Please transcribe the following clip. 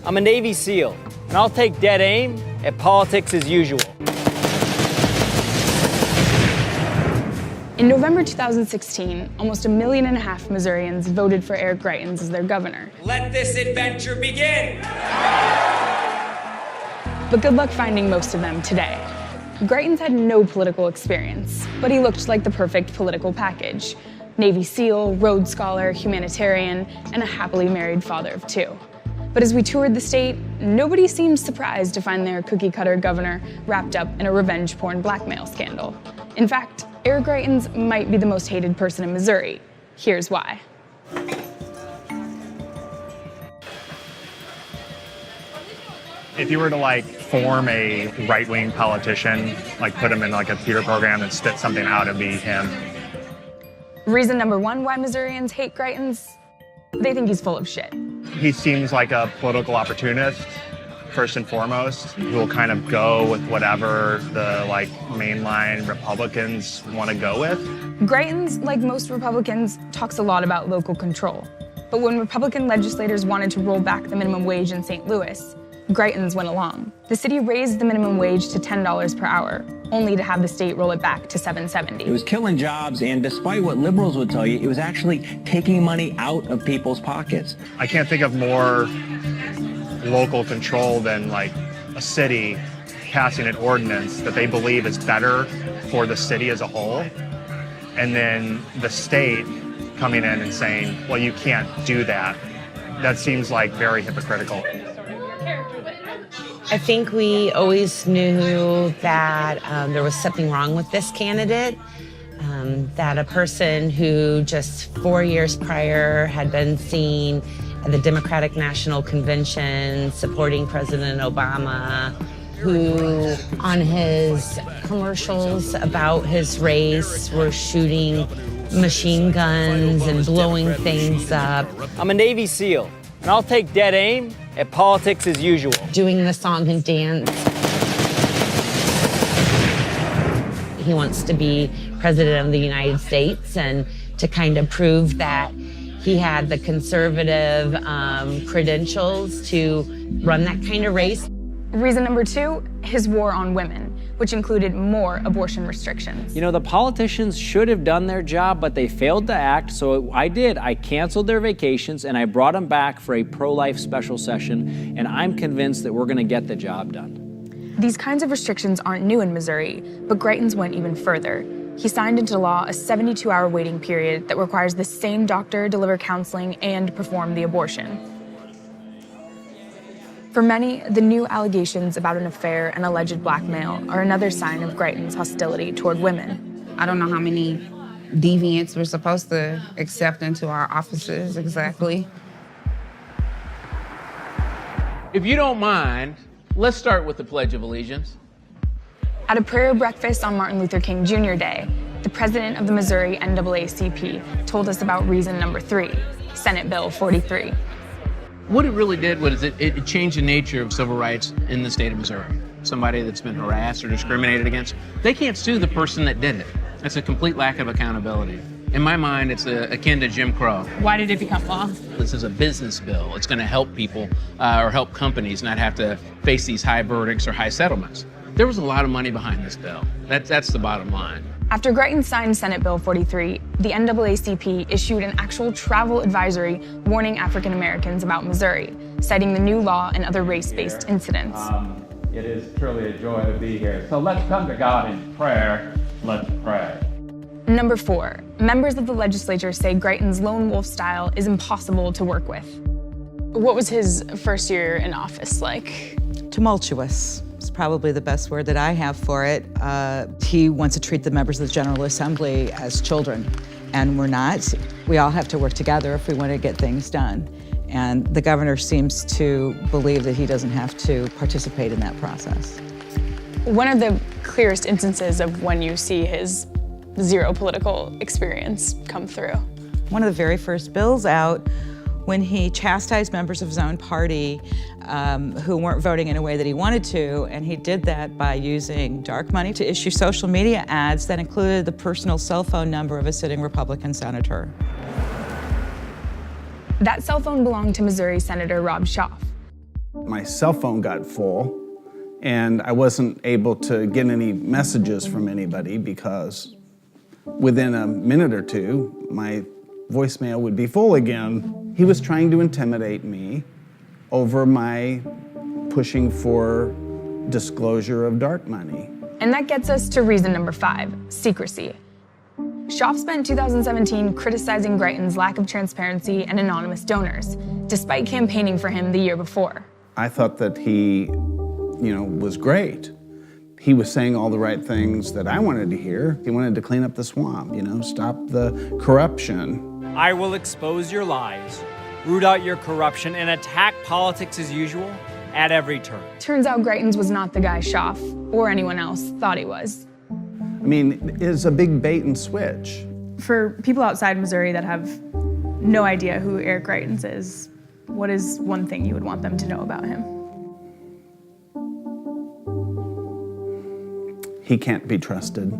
I'm a Navy SEAL, and I'll take dead aim at politics as usual. In November 2016, almost 1.5 million Missourians voted for Eric Greitens as their governor. Let this adventure begin! But good luck finding most of them today. Greitens had no political experience, but he looked like the perfect political package. Navy SEAL, Rhodes Scholar, humanitarian, and a happily married father of 2. But as we toured the state, nobody seemed surprised to find their cookie-cutter governor wrapped up in a revenge porn blackmail scandal. In fact, Eric Greitens might be the most hated person in Missouri. Here's why. If you were to form a right-wing politician, put him in a theater program and spit something out, it'd be him. Reason number 1 why Missourians hate Greitens? They think he's full of shit. He seems like a political opportunist, first and foremost, who will kind of go with whatever the mainline Republicans want to go with. Greitens, like most Republicans, talks a lot about local control. But when Republican legislators wanted to roll back the minimum wage in St. Louis, Greitens went along. The city raised the minimum wage to $10 per hour, only to have the state roll it back to $7.70. It was killing jobs, and despite what liberals would tell you, it was actually taking money out of people's pockets. I can't think of more local control than a city passing an ordinance that they believe is better for the city as a whole, and then the state coming in and saying, well, you can't do that. That seems very hypocritical. I think we always knew that there was something wrong with this candidate, that a person who just 4 years prior had been seen at the Democratic National Convention supporting President Obama, who on his commercials about his race were shooting machine guns and blowing things up. I'm a Navy SEAL, and I'll take dead aim at politics as usual. Doing the song and dance. He wants to be president of the United States, and to kind of prove that he had the conservative credentials to run that kind of race. Reason number 2, his war on women, which included more abortion restrictions. You know, the politicians should have done their job, but they failed to act, so I did. I canceled their vacations, and I brought them back for a pro-life special session, and I'm convinced that we're gonna get the job done. These kinds of restrictions aren't new in Missouri, but Greitens went even further. He signed into law a 72-hour waiting period that requires the same doctor deliver counseling and perform the abortion. For many, the new allegations about an affair and alleged blackmail are another sign of Greitens' hostility toward women. I don't know how many deviants we're supposed to accept into our offices exactly. If you don't mind, let's start with the Pledge of Allegiance. At a prayer breakfast on Martin Luther King Jr. Day, the president of the Missouri NAACP told us about reason number 3, Senate Bill 43. What it really did was it changed the nature of civil rights in the state of Missouri. Somebody that's been harassed or discriminated against, they can't sue the person that did it. That's a complete lack of accountability. In my mind, it's akin to Jim Crow. Why did it become law? This is a business bill. It's going to help people or help companies not have to face these high verdicts or high settlements. There was a lot of money behind this bill. That's the bottom line. After Greitens signed Senate Bill 43, the NAACP issued an actual travel advisory warning African Americans about Missouri, citing the new law and other race-based incidents. It is truly a joy to be here. So let's come to God in prayer. Let's pray. Number 4, members of the legislature say Greitens' lone wolf style is impossible to work with. What was his first year in office like? Tumultuous is probably the best word that I have for it. He wants to treat the members of the General Assembly as children, and we're not. We all have to work together if we want to get things done. And the governor seems to believe that he doesn't have to participate in that process. One of the clearest instances of when you see his zero political experience come through. One of the very first bills out, when he chastised members of his own party who weren't voting in a way that he wanted to, and he did that by using dark money to issue social media ads that included the personal cell phone number of a sitting Republican senator. That cell phone belonged to Missouri Senator Rob Schaaf. My cell phone got full, and I wasn't able to get any messages from anybody because within a minute or two, my voicemail would be full again. He was trying to intimidate me over my pushing for disclosure of dark money. And that gets us to reason number 5, secrecy. Schaaf spent 2017 criticizing Greitens' lack of transparency and anonymous donors, despite campaigning for him the year before. I thought that he, was great. He was saying all the right things that I wanted to hear. He wanted to clean up the swamp, stop the corruption. I will expose your lies, root out your corruption, and attack politics as usual at every turn. Turns out Greitens was not the guy Schaaf, or anyone else, thought he was. It's a big bait and switch. For people outside Missouri that have no idea who Eric Greitens is, what is one thing you would want them to know about him? He can't be trusted.